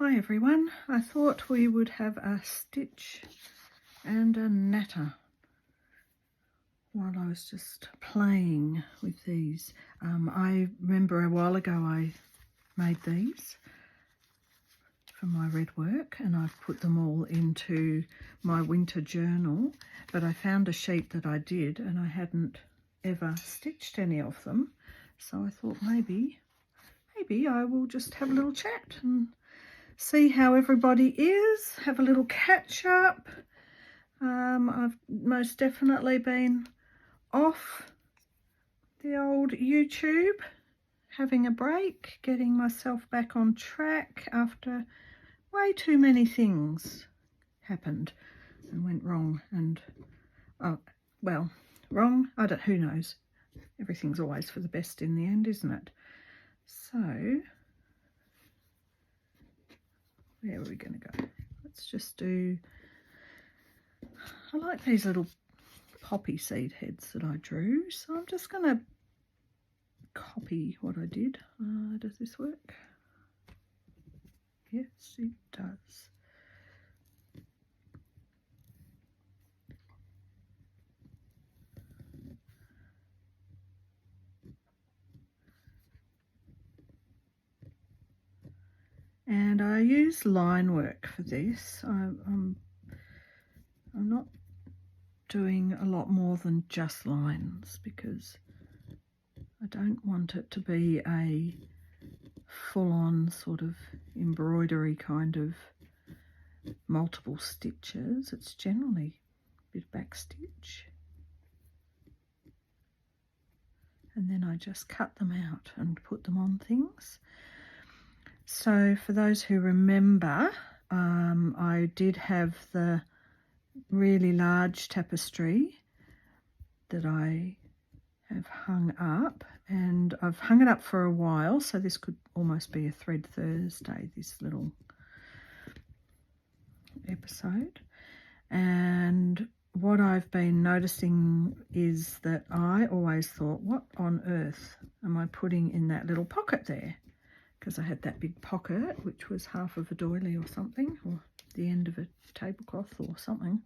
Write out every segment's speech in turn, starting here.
Hi everyone, I thought we would have a stitch and a natter while I was just playing with these. I remember a while ago I made these for my red work and I've put them all into my winter journal, but I found a sheet that I did and I hadn't ever stitched any of them, so I thought maybe I will just have a little chat and see how everybody is, have a little catch up. I've most definitely been off the old YouTube, having a break, getting myself back on track after way too many things happened and went wrong. And wrong, who knows, everything's always for the best in the end, isn't it? So where are we going to go? Let's just do, I like these little poppy seed heads that I drew, so I'm just going to copy what I did. Does this work? Yes, it does. And I use line work for this. I'm not doing a lot more than just lines because I don't want it to be a full-on sort of embroidery kind of multiple stitches. It's generally a bit back stitch. And then I just cut them out and put them on things. So for those who remember, I did have the really large tapestry that I have hung up, and I've hung it up for a while, so this could almost be a Thread Thursday, this little episode. And what I've been noticing is that I always thought, what on earth am I putting in that little pocket there? Because I had that big pocket, which was half of a doily or something, or the end of a tablecloth or something.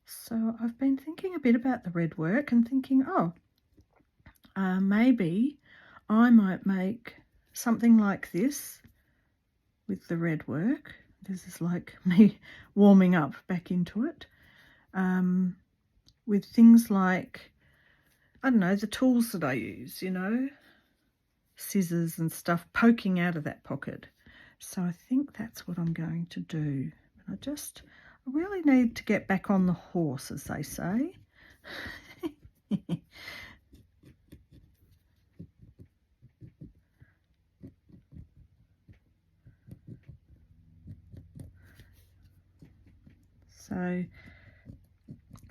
So I've been thinking a bit about the red work and thinking, maybe I might make something like this with the red work. This is like me warming up back into it, with things like, I don't know, the tools that I use, you know, scissors and stuff poking out of that pocket. So I think that's what I'm going to do. I really need to get back on the horse, as they say. So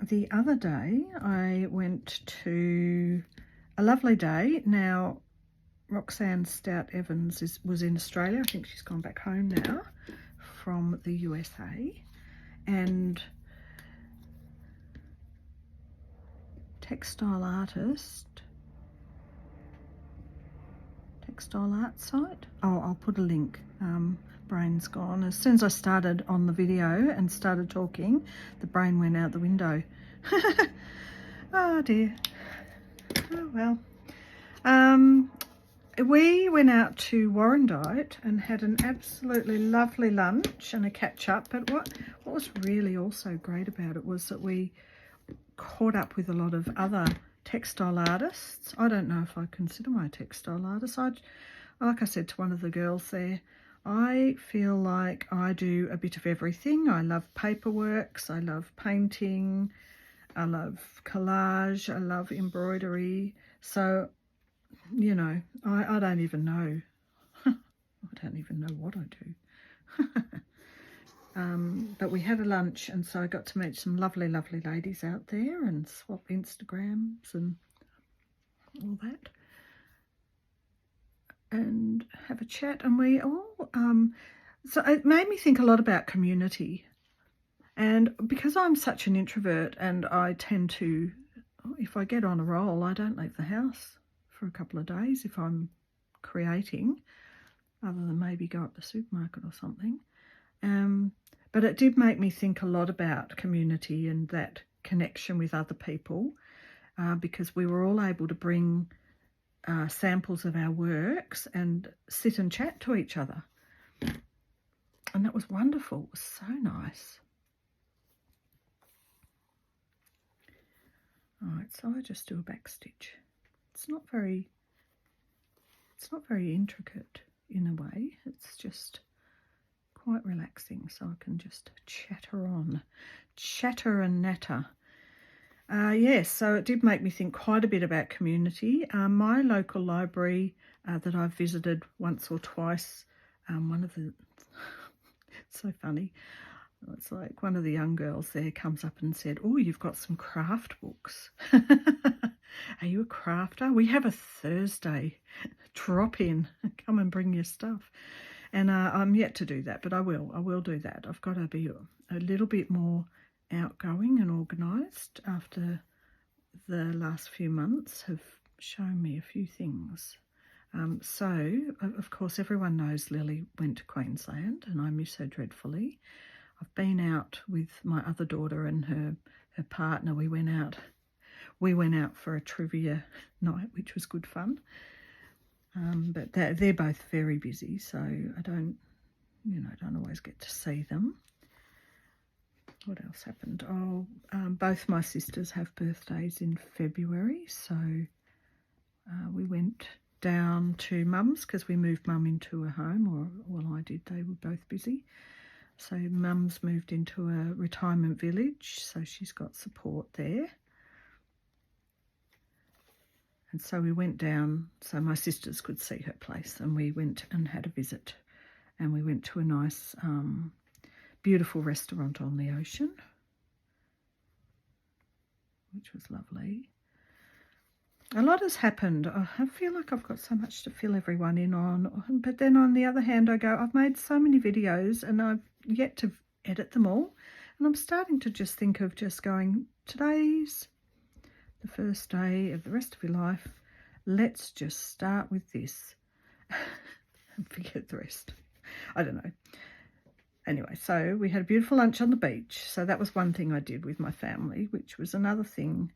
the other day I went to a lovely day. Now Roxanne Stout Evans was in Australia. I think she's gone back home now from the USA. And textile art site. Oh, I'll put a link. Brain's gone. As soon as I started on the video and started talking, the brain went out the window. Oh dear. Oh well. We went out to Warrandyte and had an absolutely lovely lunch and a catch up. But what was really also great about it was that we caught up with a lot of other textile artists. I don't know if I consider my textile artist. Like I said to one of the girls there, I feel like I do a bit of everything. I love paperworks, I love painting, I love collage, I love embroidery. So, you know, I don't even know. I don't even know what I do. But we had a lunch, and so I got to meet some lovely, lovely ladies out there and swap Instagrams and all that, and have a chat. And we all, so it made me think a lot about community. And because I'm such an introvert and I tend to, if I get on a roll, I don't leave the house for a couple of days if I'm creating, other than maybe go up the supermarket or something. But it did make me think a lot about community and that connection with other people, because we were all able to bring samples of our works and sit and chat to each other. And that was wonderful. It was so nice. All right, so I just do a back stitch. It's not very intricate in a way. It's just quite relaxing, so I can just chatter and natter. Yes, so it did make me think quite a bit about community. My local library that I've visited once or twice, one of the, it's so funny, it's like one of the young girls there comes up and said, "Oh, you've got some craft books." Are you a crafter? We have a Thursday drop in, come and bring your stuff. And I'm yet to do that, but I will do that. I've got to be a little bit more outgoing and organised after the last few months have shown me a few things. So, of course, everyone knows Lily went to Queensland and I miss her dreadfully. I've been out with my other daughter and her partner. We went out for a trivia night, which was good fun. But they're both very busy, so I don't always get to see them. What else happened? Both my sisters have birthdays in February, so we went down to Mum's because we moved Mum into a home, I did. They were both busy. So Mum's moved into a retirement village, so she's got support there. And so we went down so my sisters could see her place, and we went and had a visit. And we went to a nice, beautiful restaurant on the ocean, which was lovely. A lot has happened. I feel like I've got so much to fill everyone in on. But then on the other hand, I've made so many videos and I've yet to edit them all. And I'm starting to just think of just going, today's the first day of the rest of your life. Let's just start with this and forget the rest. I don't know. Anyway, so we had a beautiful lunch on the beach. So that was one thing I did with my family, which was another thing.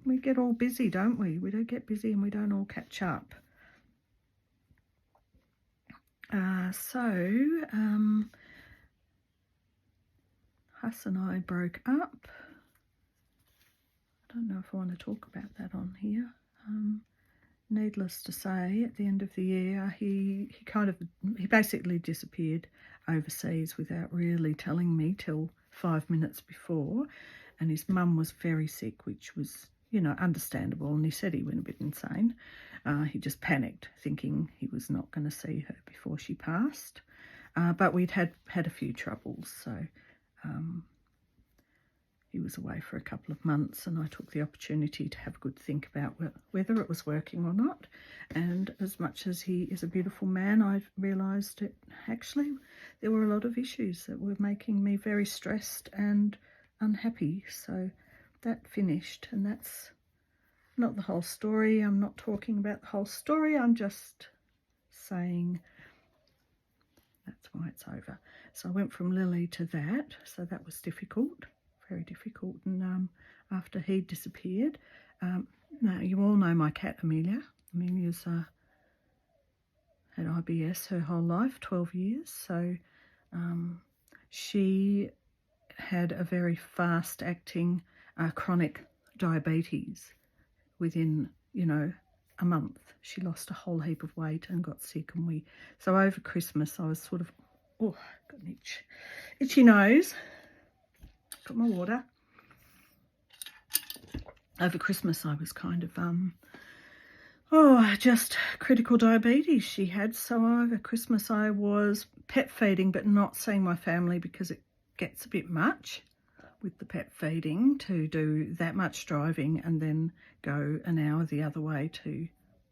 We get all busy, don't we? We don't get busy and we don't all catch up. Huss and I broke up. I don't know if I want to talk about that on here. Needless to say, at the end of the year, he basically disappeared overseas without really telling me till 5 minutes before. And his mum was very sick, which was, understandable. And he said he went a bit insane. He just panicked, thinking he was not going to see her before she passed. But we'd had a few troubles, so he was away for a couple of months, and I took the opportunity to have a good think about whether it was working or not. And as much as he is a beautiful man, I realised that actually there were a lot of issues that were making me very stressed and unhappy. So that finished, and that's not the whole story. I'm not talking about the whole story. I'm just saying that's why it's over. So I went from Lily to that, so that was difficult. Very difficult. And after he disappeared, now you all know my cat Amelia. Amelia's had IBS her whole life, 12 years. So she had a very fast-acting chronic diabetes. Within, a month, she lost a whole heap of weight and got sick. And so over Christmas, I was sort of, got an itchy nose. Got my water. Over Christmas I was kind of just critical diabetes she had. So over Christmas I was pet feeding but not seeing my family because it gets a bit much with the pet feeding to do that much driving and then go an hour the other way to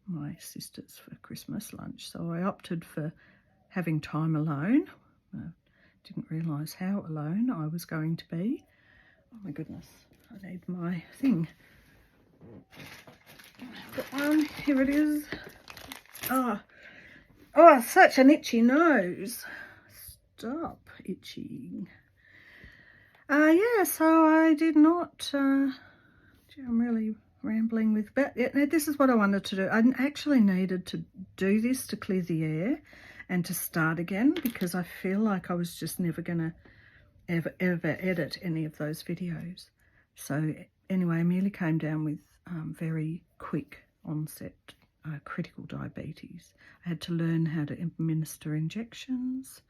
my sister's for Christmas lunch. So I opted for having time alone. Didn't realise how alone I was going to be. Oh my goodness, I need my thing. I've got one, here it is. Oh, such an itchy nose. Stop itching. Yeah, so I did not, I'm really rambling with, but this is what I wanted to do. I actually needed to do this to clear the air and to start again, because I feel like I was just never going to ever edit any of those videos. So anyway, Amelia came down with very quick onset critical diabetes. I had to learn how to administer injections.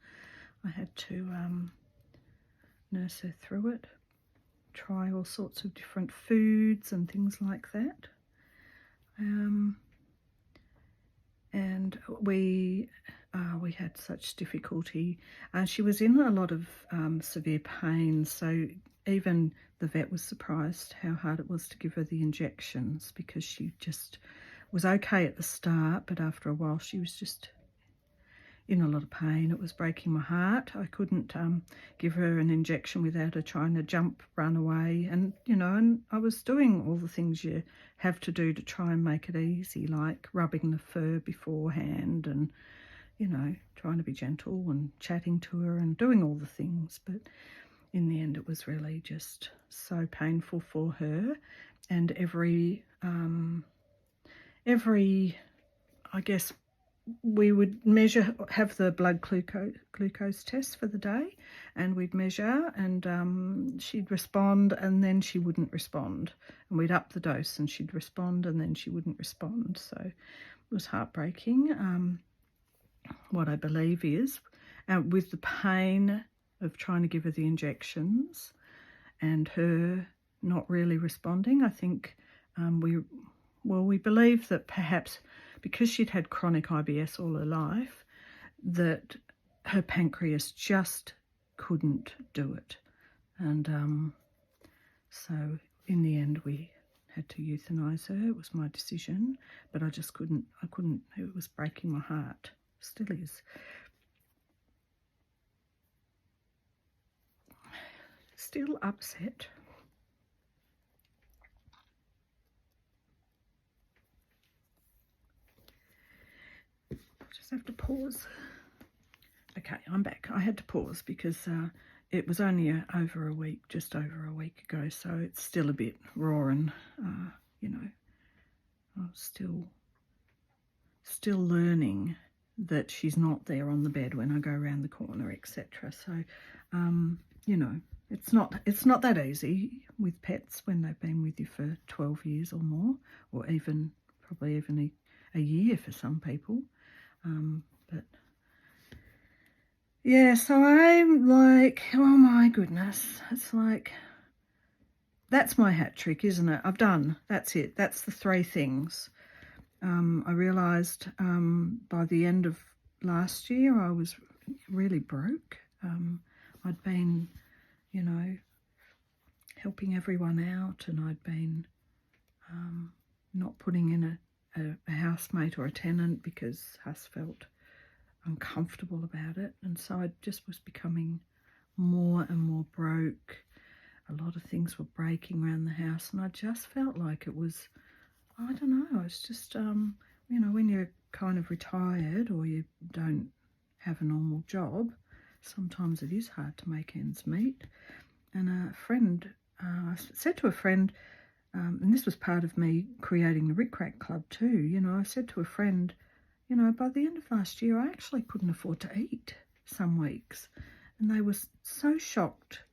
I had to nurse her through it, try all sorts of different foods and things like that. And we had such difficulty. She was in a lot of severe pain, so even the vet was surprised how hard it was to give her the injections, because she just was okay at the start, but after a while she was just in a lot of pain. It was breaking my heart. I couldn't give her an injection without her trying to jump, run away, and and I was doing all the things you have to do to try and make it easy, like rubbing the fur beforehand and trying to be gentle and chatting to her and doing all the things. But in the end it was really just so painful for her. And every I guess we would have the blood glucose test for the day, and we'd measure, and she'd respond and then she wouldn't respond, and we'd up the dose and she'd respond and then she wouldn't respond. So it was heartbreaking. What I believe is, with the pain of trying to give her the injections and her not really responding, I think we believe that perhaps because she'd had chronic IBS all her life, that her pancreas just couldn't do it. And so in the end we had to euthanize her. It was my decision, but I just couldn't, it was breaking my heart. Still is. Still upset. Just have to pause. Okay, I'm back. I had to pause because it was only just over a week ago, so it's still a bit raw, and I'm still learning that she's not there on the bed when I go around the corner, etc. So it's not that easy with pets when they've been with you for 12 years or more, or probably even a year for some people. But yeah, so I'm like, oh my goodness, it's like, that's my hat trick, isn't it? That's it. That's the 3 things. I realised by the end of last year I was really broke. I'd been, helping everyone out, and I'd been not putting in a housemate or a tenant because Huss felt uncomfortable about it, and so I just was becoming more and more broke. A lot of things were breaking around the house, and I just felt like it was, I don't know, it's just when you're kind of retired or you don't have a normal job, sometimes it is hard to make ends meet. And I said to a friend, and this was part of me creating the Rik Rack Club too, I said to a friend, by the end of last year I actually couldn't afford to eat some weeks, and they were so shocked.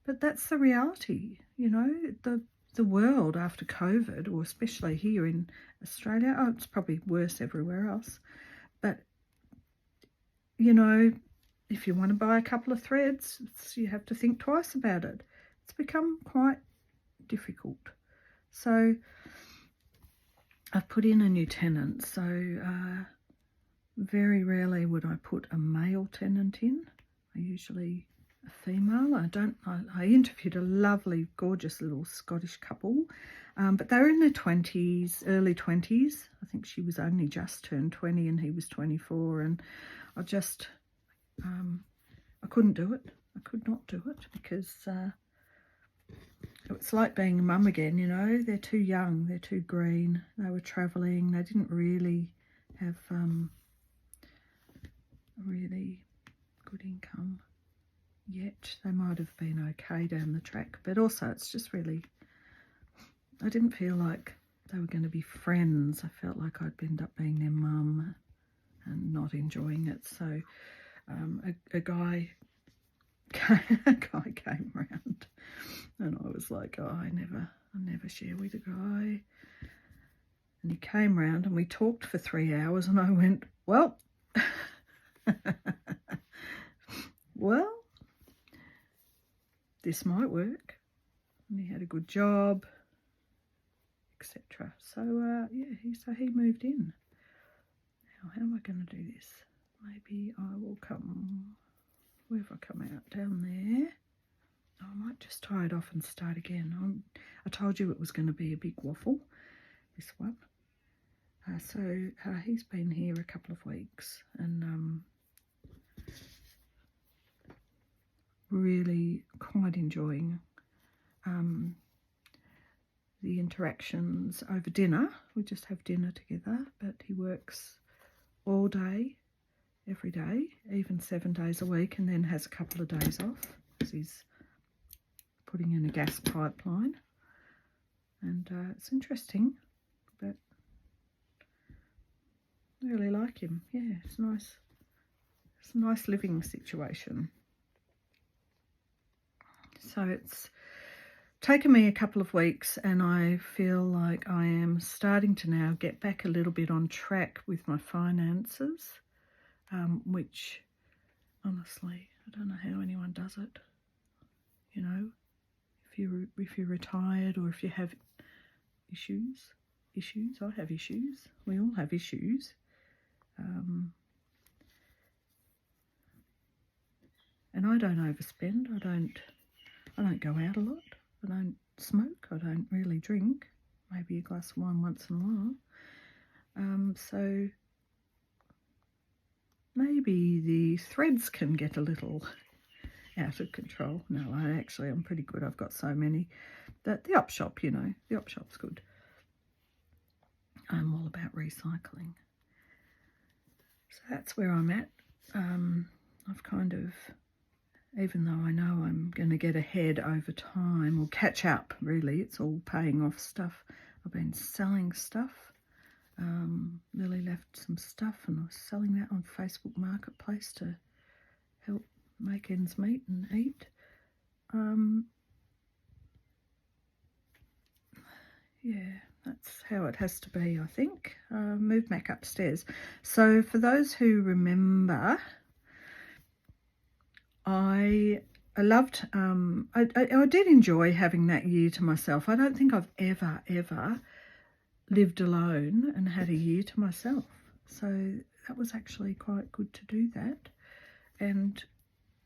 But that's the reality, the world after COVID, or especially here in Australia. It's probably worse everywhere else, but if you want to buy a couple of threads, you have to think twice about it. It's become quite difficult. So I've put in a new tenant, so very rarely would I put a male tenant in. I usually a female. I interviewed a lovely, gorgeous little Scottish couple, but they were in their 20s, early 20s. I think she was only just turned 20 and he was 24, and I just, I couldn't do it. I could not do it because it's like being a mum again, They're too young, they're too green. They were travelling, they didn't really have a really good income yet. They might have been okay down the track, but also it's just really, I didn't feel like they were going to be friends. I felt like I'd end up being their mum and not enjoying it. So a guy came round, and I was like, oh, I never share with a guy. And he came round and we talked for 3 hours, and I went, well, well, this might work. And he had a good job, etc. So so he moved in. Now, how am I going to do this? Maybe I will come. Where have I come out? Down there. I might just tie it off and start again. I told you it was going to be a big waffle, this one. So he's been here a couple of weeks, and really quite enjoying the interactions over dinner. We just have dinner together, but he works all day, every day, even 7 days a week, and then has a couple of days off because he's putting in a gas pipeline. And it's interesting, but I really like him. Yeah, it's nice. It's a nice living situation. So it's taken me a couple of weeks, and I feel like I am starting to now get back a little bit on track with my finances, which honestly, I don't know how anyone does it. You know, if you're retired, or if you have issues, I have issues. We all have issues. And I don't overspend. I don't go out a lot. I don't smoke. I don't really drink. Maybe a glass of wine once in a while. So maybe the threads can get a little out of control. No, I'm pretty good. I've got so many. That the op shop, the op shop's good. I'm all about recycling. So that's where I'm at. I've kind of, even though I know I'm going to get ahead over time, or catch up, really, it's all paying off stuff. I've been selling stuff. Lily left some stuff, and I was selling that on Facebook Marketplace to help make ends meet and eat. Yeah, that's how it has to be, I think. Move back upstairs. So for those who remember, I loved, I did enjoy having that year to myself. I don't think I've ever lived alone and had a year to myself. So that was actually quite good to do that, and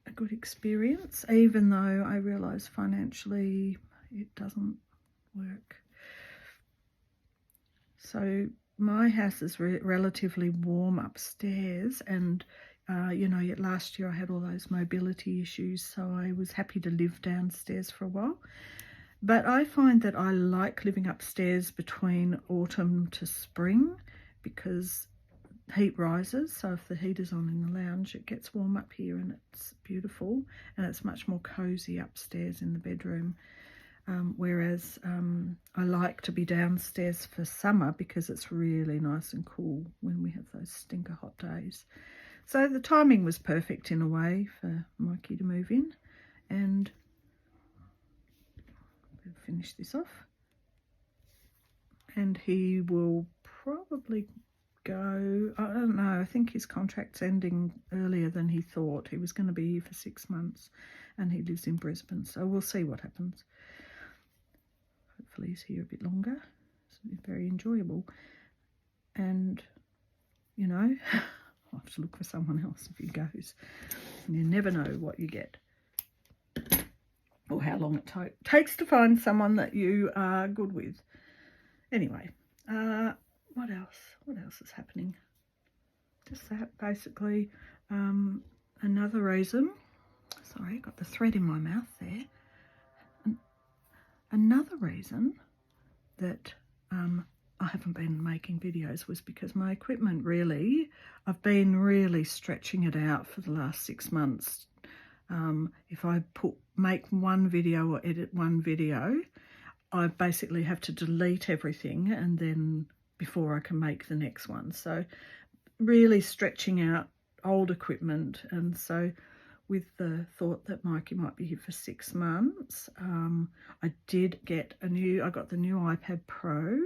a good experience, even though I realise financially it doesn't work. So my house is relatively warm upstairs, and last year I had all those mobility issues, so I was happy to live downstairs for a while. But I find that I like living upstairs between autumn to spring, because heat rises. So if the heater's on in the lounge, it gets warm up here, and it's beautiful, and it's much more cosy upstairs in the bedroom. Whereas I like to be downstairs for summer, because it's really nice and cool when we have those stinker hot days. So the timing was perfect in a way for Mikey to move in, and we'll finish this off. And he will probably go, I don't know, I think his contract's ending earlier than he thought. He was going to be here for 6 months, and he lives in Brisbane, so we'll see what happens. Hopefully he's here a bit longer. It's very enjoyable. And, I'll have to look for someone else if he goes. And you never know what you get, or how long it takes to find someone that you are good with. Anyway, what else is happening? Just that, basically. Another reason, sorry, I got the thread in my mouth there. Another reason that I haven't been making videos was because my equipment really, I've been really stretching it out for the last 6 months. If I make one video or edit one video, I basically have to delete everything and then before I can make the next one. So really stretching out old equipment. And so with the thought that Mikey might be here for 6 months, I got the new iPad Pro.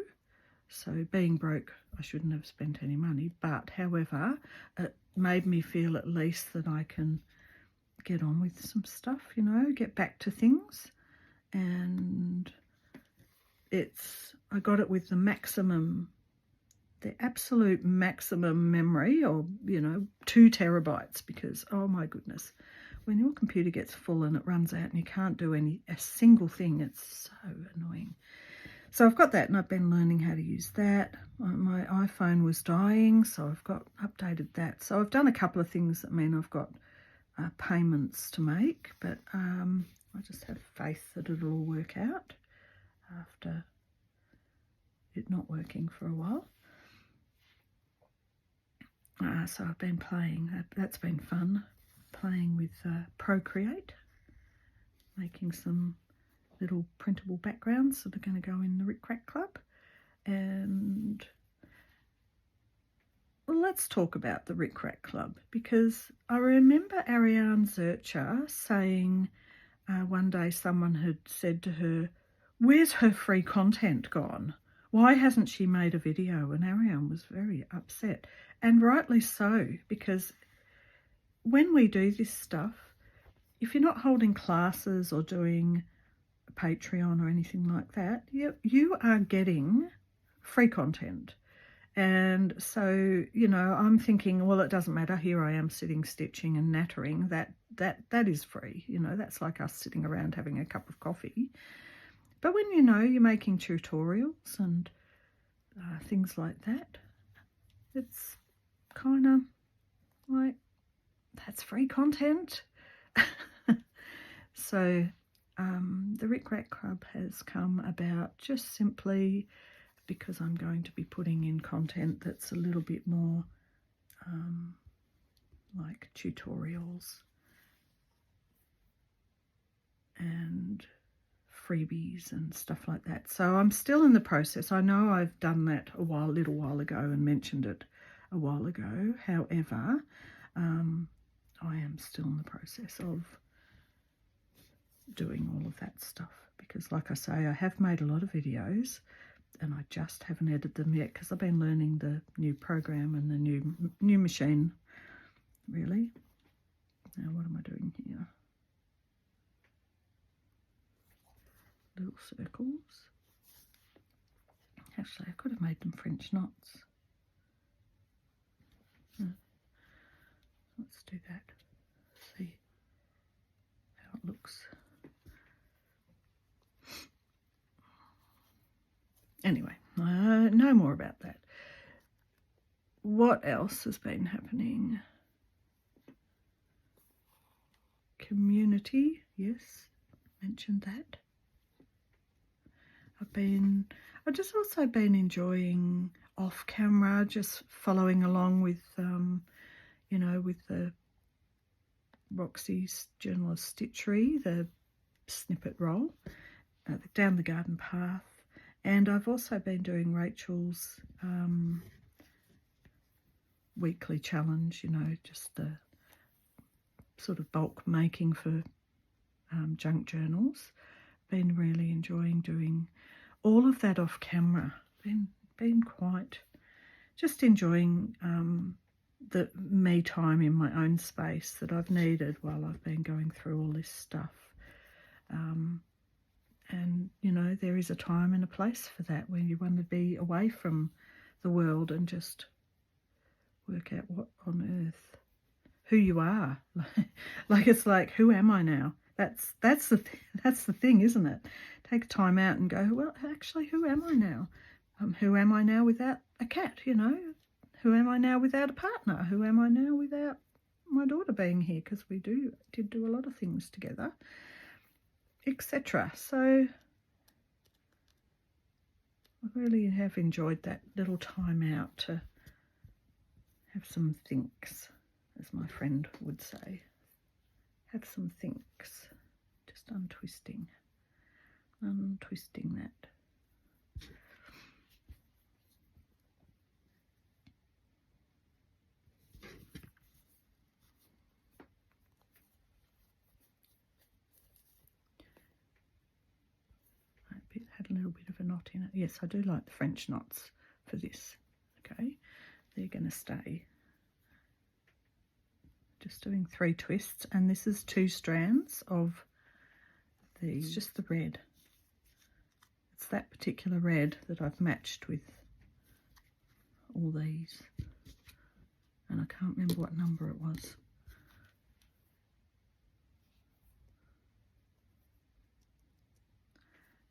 So being broke, I shouldn't have spent any money. But however, it made me feel at least that I can get on with some stuff, you know, get back to things. And I got it with the absolute maximum memory, or, you know, 2 terabytes, because, oh my goodness, when your computer gets full and it runs out and you can't do a single thing, it's so annoying. So I've got that, and I've been learning how to use that. My iPhone was dying, so I've updated that. So I've done a couple of things that mean I've got payments to make, but I just have faith that it'll all work out after it not working for a while. So I've been playing. That's been fun, playing with Procreate, making some little printable backgrounds that are going to go in the Rik Rack Club. And well, let's talk about the Rik Rack Club, because I remember Ariane Zurcher saying one day someone had said to her, "Where's her free content gone? Why hasn't she made a video?" And Ariane was very upset, and rightly so, because when we do this stuff, if you're not holding classes or doing Patreon or anything like that, you are getting free content. And so, you know, I'm thinking, well, it doesn't matter. Here I am sitting, stitching and nattering. That is free. You know, that's like us sitting around having a cup of coffee. But when, you know, you're making tutorials and things like that, it's kind of like, that's free content. So the Rik Rack Club has come about just simply because I'm going to be putting in content that's a little bit more like tutorials and freebies and stuff like that. So I'm still in the process. I know I've done that a little while ago and mentioned it a while ago. However, I am still in the process of doing all of that stuff, because like I say, I have made a lot of videos and I just haven't edited them yet because I've been learning the new program and the new machine, really. Now what am I doing here? Little circles. Actually, I could have made them French knots. Let's do that. See how it looks. Anyway, no more about that. What else has been happening? Community, yes, mentioned that. I've just also been enjoying off camera, just following along with, you know, with the Roxy's Journalist Stitchery, the snippet roll, down the garden path. And I've also been doing Rachel's weekly challenge, you know, just the sort of bulk making for junk journals. Been really enjoying doing all of that off camera. Been quite just enjoying the me time in my own space that I've needed while I've been going through all this stuff. And, you know, there is a time and a place for that when you want to be away from the world and just work out what on earth, who you are. Like, it's like, who am I now? That's the thing, isn't it? Take time out and go, well, actually, who am I now? Who am I now without a cat, you know? Who am I now without a partner? Who am I now without my daughter being here? Because we did do a lot of things together, etc. So I really have enjoyed that little time out to have some thinks, as my friend would say. Have some thinks. Just untwisting that. Had a little bit of a knot in it. Yes, I do like the French knots for this. Okay, they're going to stay. Just doing 3 twists, and this is 2 strands of these, just the red. It's that particular red that I've matched with all these, and I can't remember what number it was.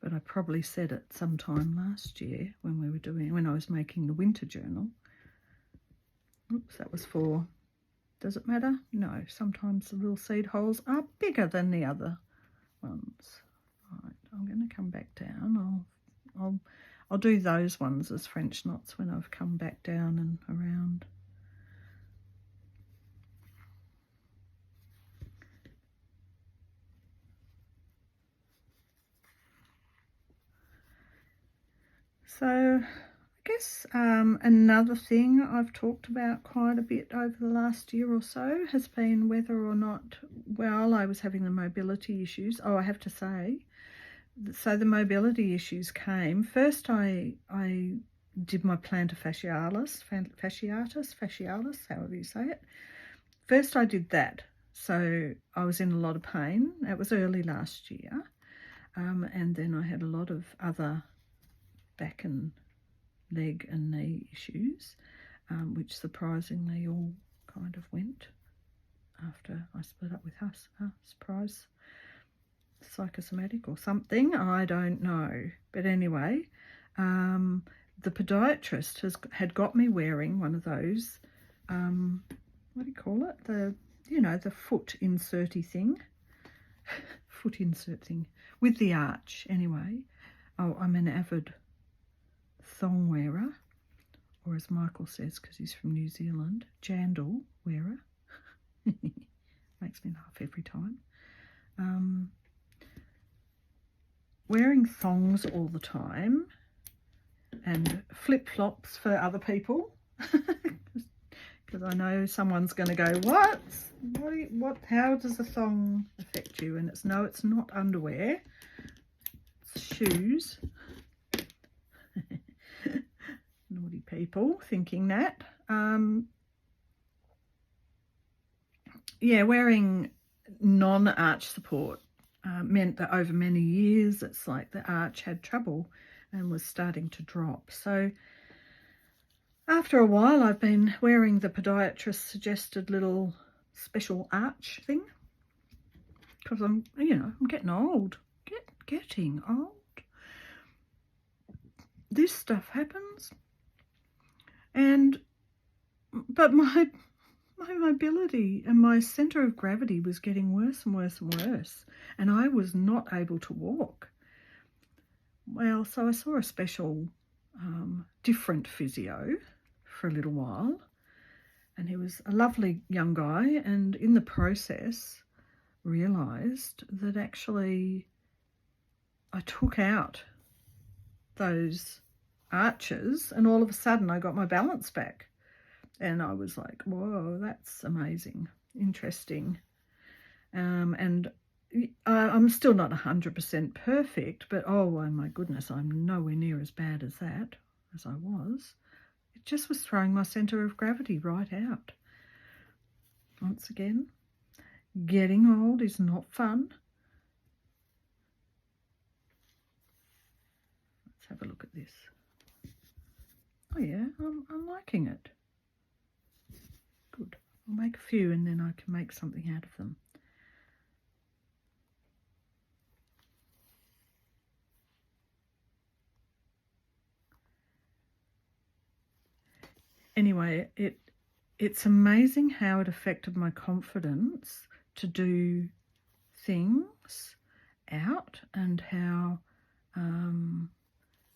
But I probably said it sometime last year when I was making the winter journal. Oops, that was for, does it matter? No, sometimes the little seed holes are bigger than the other ones. Right, I'm going to come back down. I'll do those ones as French knots when I've come back down and around. So I guess another thing I've talked about quite a bit over the last year or so has been whether or not, well, I was having the mobility issues. Oh, I have to say, so the mobility issues came. First I did my plantar fasciatus, however you say it. First I did that. So I was in a lot of pain. That was early last year. And then I had a lot of other back and leg and knee issues, which surprisingly all kind of went after I split up with us. Surprise, psychosomatic or something, I don't know. But anyway, the podiatrist had got me wearing one of those, what do you call it? The foot inserty thing. Foot insert thing with the arch anyway. Oh, I'm an avid thong wearer, or as Michael says, because he's from New Zealand, jandal wearer. Makes me laugh every time. Wearing thongs all the time and flip-flops for other people, because I know someone's going to go, what, how does a thong affect you? And it's not underwear, it's shoes. Naughty people thinking that. Yeah, wearing non-arch support meant that over many years it's like the arch had trouble and was starting to drop. So after a while I've been wearing the podiatrist suggested little special arch thing, because I'm getting old. Getting old. This stuff happens. But my mobility and my centre of gravity was getting worse and worse and worse, and I was not able to walk. Well, so I saw a special different physio for a little while, and he was a lovely young guy, and in the process realised that actually I took out those arches and all of a sudden I got my balance back, and I was like, whoa, that's amazing, interesting. And I'm still not 100% perfect, but oh my goodness, I'm nowhere near as bad as that as I was. It just was throwing my centre of gravity right out. Once again, getting old is not fun. Let's have a look at this. Oh yeah, I'm liking it. Good. I'll make a few and then I can make something out of them. Anyway, it's amazing how it affected my confidence to do things out, and how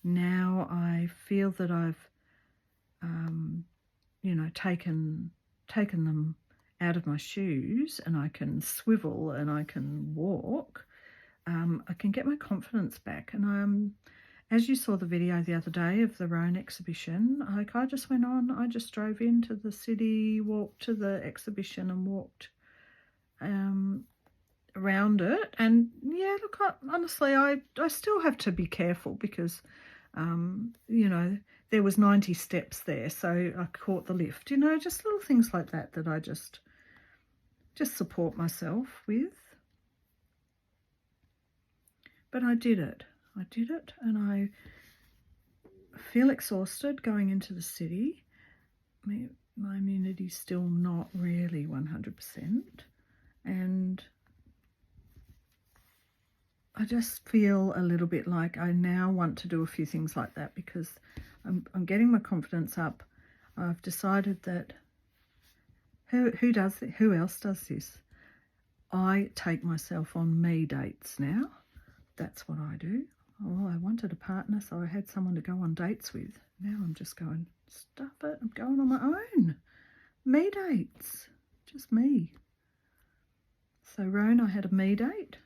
now I feel that I've, you know, taken them out of my shoes and I can swivel and I can walk, I can get my confidence back. And as you saw the video the other day of the Roan exhibition, like I just went on, I just drove into the city, walked to the exhibition and walked around it. And yeah, look, honestly, I still have to be careful because, you know, there was 90 steps there, so I caught the lift, you know, just little things like that that I just support myself with. But I did it. And I feel exhausted going into the city. My immunity's still not really 100%. And I just feel a little bit like I now want to do a few things like that because I'm getting my confidence up. I've decided that who does it? Who else does this? I take myself on me dates now. That's what I do. Oh, I wanted a partner, so I had someone to go on dates with. Now I'm just going, stuff it, I'm going on my own. Me dates, just me. So Roan, I had a me date.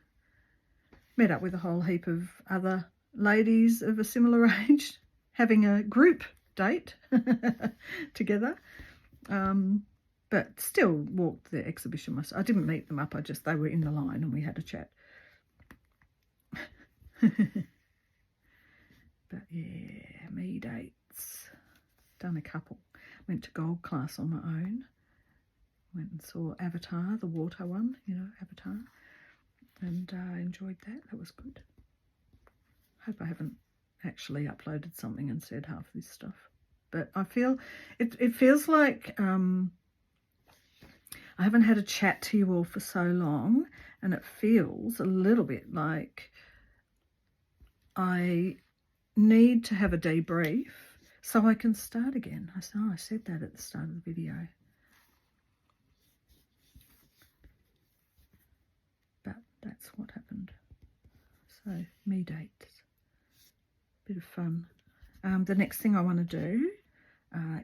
Met up with a whole heap of other ladies of a similar age, having a group date together. But still walked the exhibition myself. I didn't meet them up, they were in the line and we had a chat. But yeah, me dates. Done a couple. Went to gold class on my own. Went and saw Avatar, the water one, you know, Avatar. And enjoyed that. That was good. Hope I haven't actually uploaded something and said half this stuff. But I feel, it feels like I haven't had a chat to you all for so long, and it feels a little bit like I need to have a debrief so I can start again. I said that at the start of the video. But that's what happened. So, me dates. Bit of fun. The next thing I want to do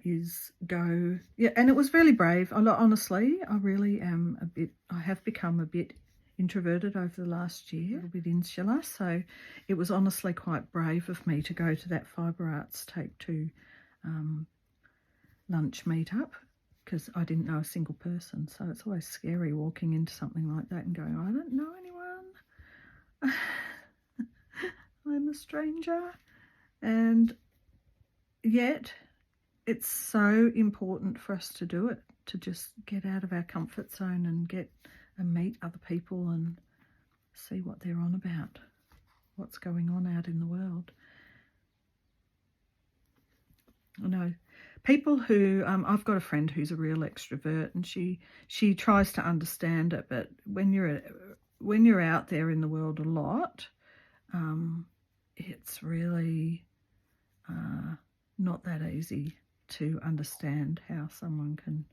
is go... Yeah, and it was really brave. Honestly, I really am I have become a bit introverted over the last year, a little bit insular, so it was honestly quite brave of me to go to that Fibre Arts Take 2 lunch meetup because I didn't know a single person, so it's always scary walking into something like that and going, I don't know anyone. I'm a stranger. And yet it's so important for us to do it, to just get out of our comfort zone and meet other people and see what they're on about, what's going on out in the world. I know people who, I've got a friend who's a real extrovert and she tries to understand it, but when you're out there in the world a lot, it's really not that easy to understand how someone can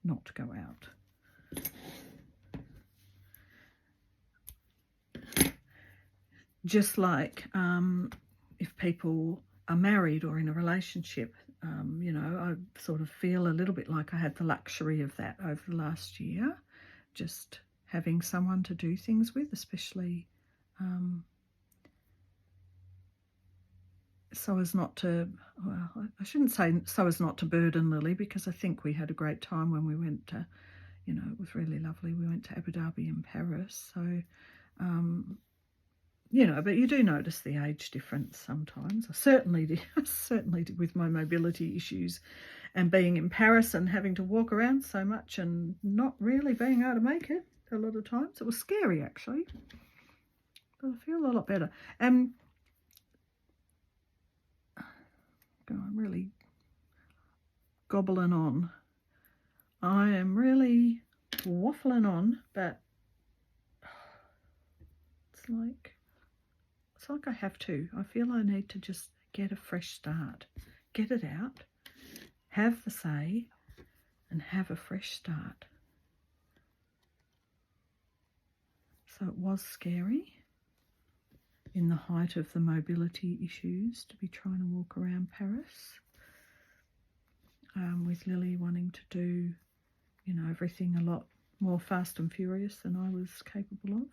not go out. Just like if people are married or in a relationship, you know, I sort of feel a little bit like I had the luxury of that over the last year, just having someone to do things with, especially so as not to, well, I shouldn't say so as not to burden Lily, because I think we had a great time when we went to, you know, it was really lovely. We went to Abu Dhabi and Paris. So, you know, but you do notice the age difference sometimes. I certainly did with my mobility issues and being in Paris and having to walk around so much and not really being able to make it a lot of times. It was scary, actually. But I feel a lot better. I'm really gobbling on. I am really waffling on, but it's like I have to. I feel I need to just get a fresh start, get it out, have the say, and have a fresh start. So it was scary, in the height of the mobility issues to be trying to walk around Paris, with Lily wanting to do, you know, everything a lot more fast and furious than I was capable of.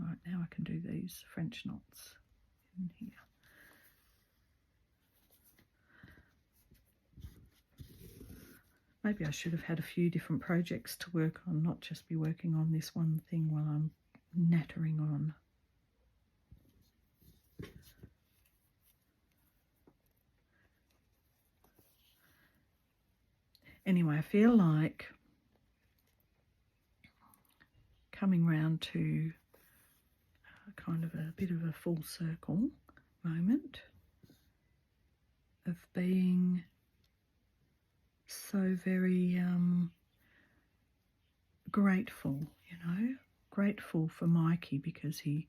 All right, now I can do these French knots in here. Maybe I should have had a few different projects to work on, not just be working on this one thing while I'm nattering on. Anyway, I feel like coming round to kind of a bit of a full circle moment of being so very grateful, you know, grateful for Mikey, because he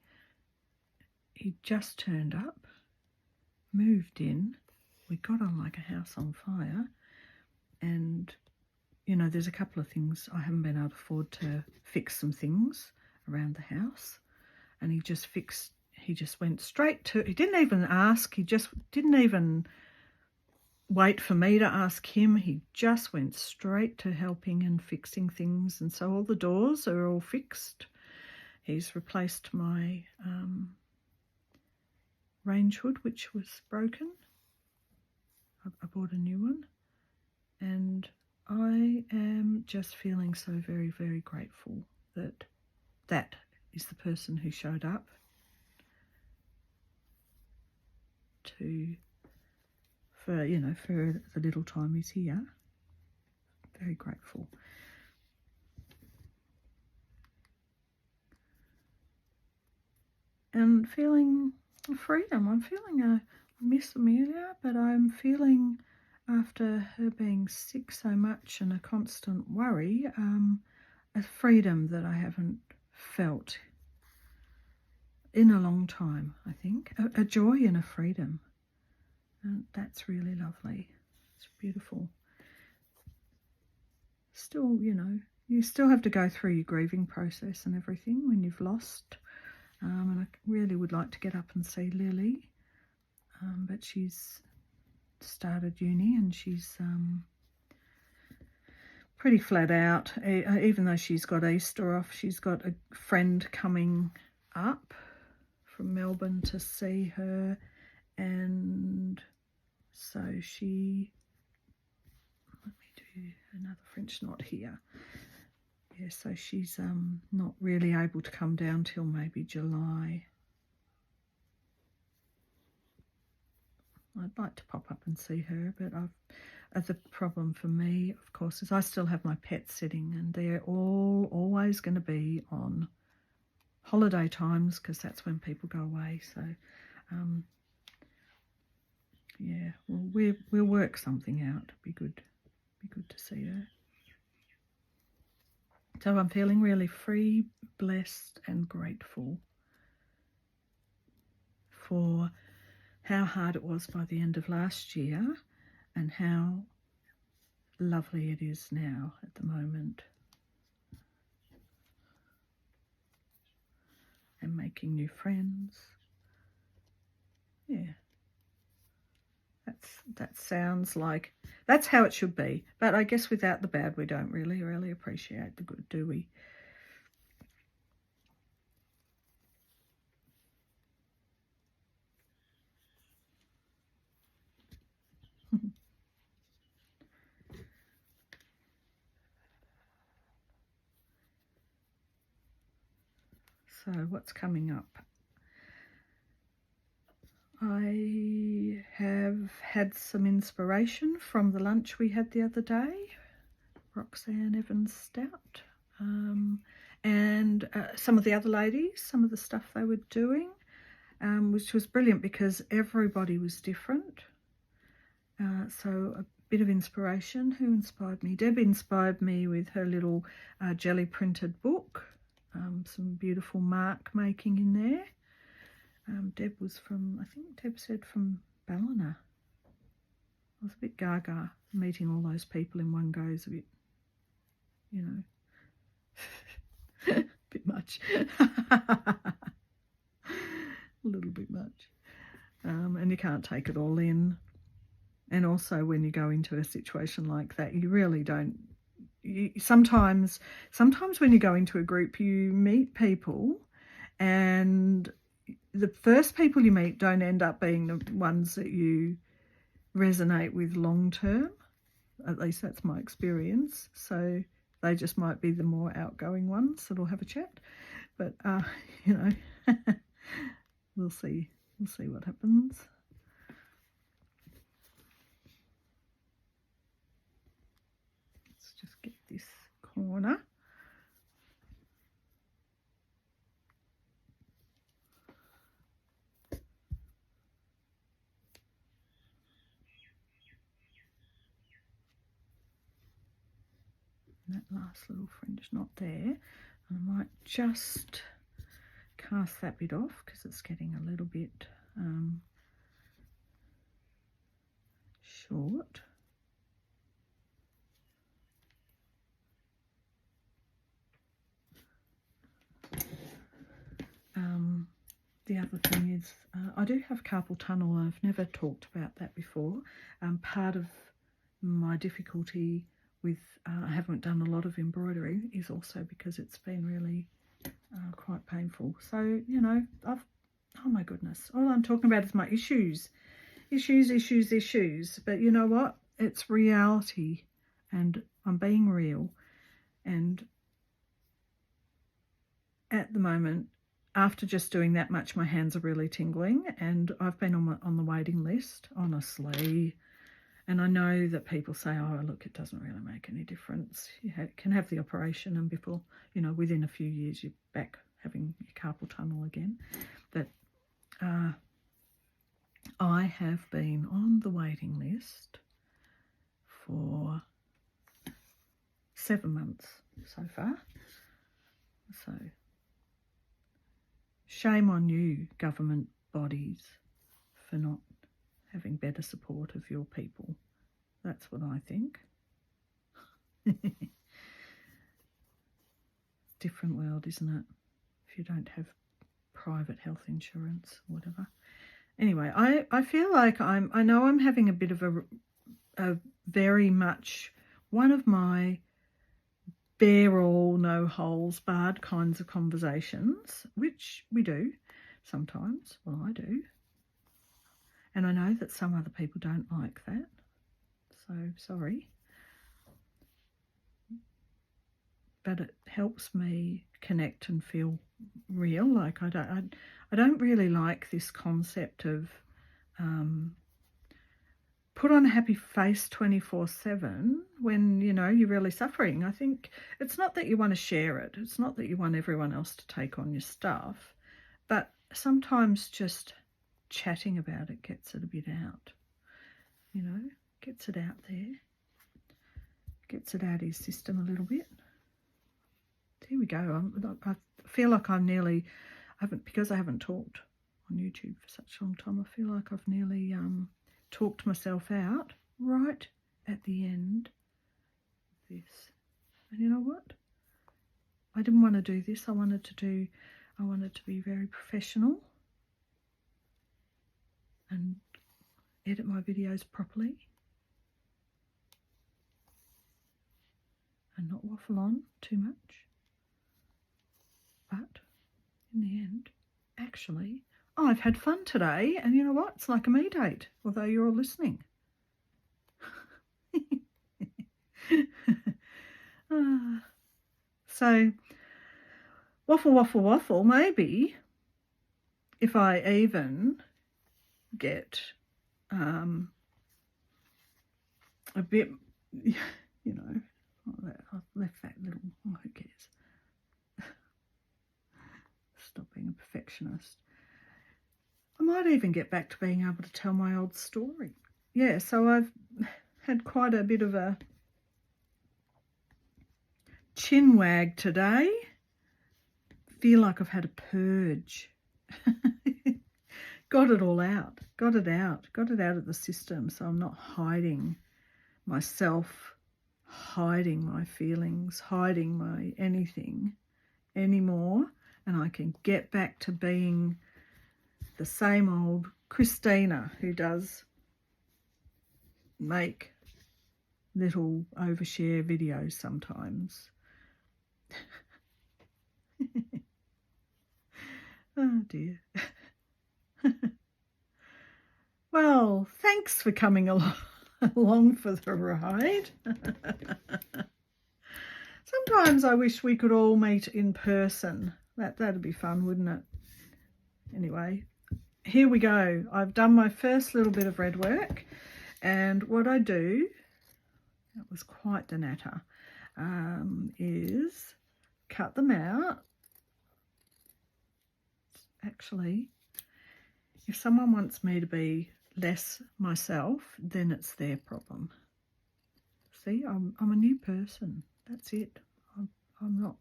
just turned up, moved in, we got on like a house on fire, and you know, there's a couple of things I haven't been able to afford to fix, some things around the house, and he just went straight to, he didn't even ask, he just didn't even wait for me to ask him, he just went straight to helping and fixing things. And so all the doors are all fixed. He's replaced my range hood, which was broken. I bought a new one, and I am just feeling so very, very grateful that that is the person who showed up for the little time he's here. Very grateful. And feeling freedom. I'm feeling I miss Amelia, but I'm feeling, after her being sick so much and a constant worry, a freedom that I haven't felt in a long time, I think. A joy and a freedom. And that's really lovely. It's beautiful. Still, you know, you still have to go through your grieving process and everything when you've lost. And I really would like to get up and see Lily. But she's started uni and she's pretty flat out. Even though she's got Easter off, she's got a friend coming up from Melbourne to see her, and so she, let me do another French knot here. Yeah, so she's not really able to come down till maybe July. I'd like to pop up and see her, but the problem for me, of course, is I still have my pets sitting, and they're always going to be on holiday times, because that's when people go away. So yeah, well, we'll work something out. Be good to see her. So I'm feeling really free, blessed and grateful for how hard it was by the end of last year and how lovely it is now at the moment. And making new friends. Yeah. That sounds like, that's how it should be. But I guess without the bad, we don't really appreciate the good, do we? So what's coming up? I have had some inspiration from the lunch we had the other day, Roxanne Evans Stout, and some of the other ladies, some of the stuff they were doing, which was brilliant because everybody was different. So a bit of inspiration. Who inspired me? Deb inspired me with her little jelly printed book, some beautiful mark making in there. Deb was from, I think Deb said from Ballina. I was a bit gaga. Meeting all those people in one go is a bit, you know, a bit much. a little bit much. And you can't take it all in. And also when you go into a situation like that, you really don't, sometimes when you go into a group, you meet people and the first people you meet don't end up being the ones that you resonate with long term. At least that's my experience. So they just might be the more outgoing ones that'll have a chat. But, you know, we'll see. We'll see what happens. Let's just get this corner. That last little fringe not there. And I might just cast that bit off because it's getting a little bit short. The other thing is I do have carpal tunnel. I've never talked about that before. Part of my difficulty with I haven't done a lot of embroidery is also because it's been really quite painful. So, you know, oh my goodness, all I'm talking about is my issues. But you know what? It's reality and I'm being real. And at the moment, after just doing that much, my hands are really tingling and I've been on the waiting list, honestly. And I know that people say, oh, look, it doesn't really make any difference. You can have the operation and before, you know, within a few years, you're back having your carpal tunnel again. But I have been on the waiting list for 7 months so far. So shame on you, government bodies, for not having better support of your people. That's what I think. Different world, isn't it? If you don't have private health insurance or whatever. Anyway, I feel like I know I'm having a bit of a very much one of my bare all, no holes barred kinds of conversations, which we do sometimes. Well, I do. And I know that some other people don't like that. So sorry. But it helps me connect and feel real. Like I don't really like this concept of put on a happy face 24/7 when, you know, you're really suffering. I think it's not that you want to share it. It's not that you want everyone else to take on your stuff. But sometimes just chatting about it gets it a bit out. You know, gets it out there. Gets it out of his system a little bit. Here we go. I feel like because I haven't talked on YouTube for such a long time, I feel like I've nearly talked myself out right at the end of this. And you know what? I didn't want to do this. I wanted to be very professional and edit my videos properly and not waffle on too much. But in the end, actually, I've had fun today, and you know what? It's like a me date, although you're all listening. So, waffle, maybe if I even get a bit, you know, I've left that little, oh, who cares? Stop being a perfectionist. I might even get back to being able to tell my old story. Yeah, so I've had quite a bit of a chin wag today. Feel like I've had a purge. Got it all out. Got it out of the system, so I'm not hiding myself, hiding my feelings, hiding my anything anymore. And I can get back to being the same old Christina, who does make little overshare videos sometimes. Oh dear. Well, thanks for coming along for the ride. Sometimes I wish we could all meet in person. That'd be fun, wouldn't it? Anyway, here we go. I've done my first little bit of red work, and what I do, that was quite the natter, is cut them out. Actually, if someone wants me to be less myself, then it's their problem. See, I'm a new person. That's it. I'm not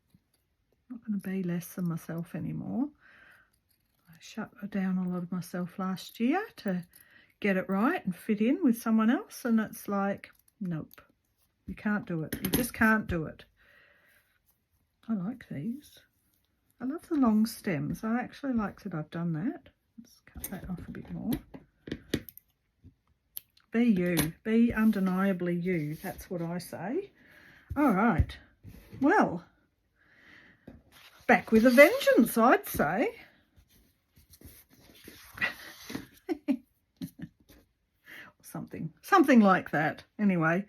going to be less than myself anymore. I shut down a lot of myself last year to get it right and fit in with someone else, and it's like, nope, you can't do it. You just can't do it. I like these. I love the long stems. I actually like that I've done that. Let's cut that off a bit more. Be you. Be undeniably you. That's what I say. All right. Well, back with a vengeance, I'd say. Something like that. Anyway,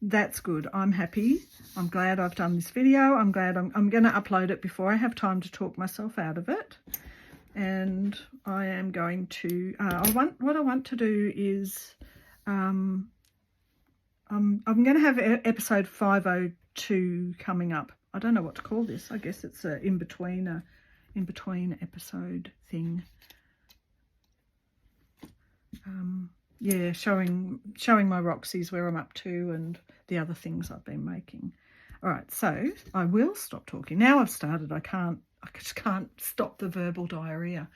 that's good. I'm happy. I'm glad I've done this video. I'm glad I'm going to upload it before I have time to talk myself out of it. And I am going to, what I want to do is, I'm going to have episode 502 coming up. I don't know what to call this. I guess it's a in between episode thing. Yeah, showing my Roxy's, where I'm up to, and the other things I've been making. All right, so I will stop talking. Now I've started, I just can't stop the verbal diarrhea.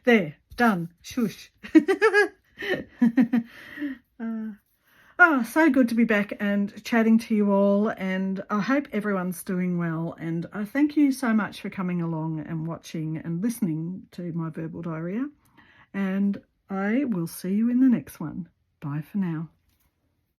There, done. Shush. Oh, so good to be back and chatting to you all, and I hope everyone's doing well, and I thank you so much for coming along and watching and listening to my verbal diarrhea, and I will see you in the next one. Bye for now.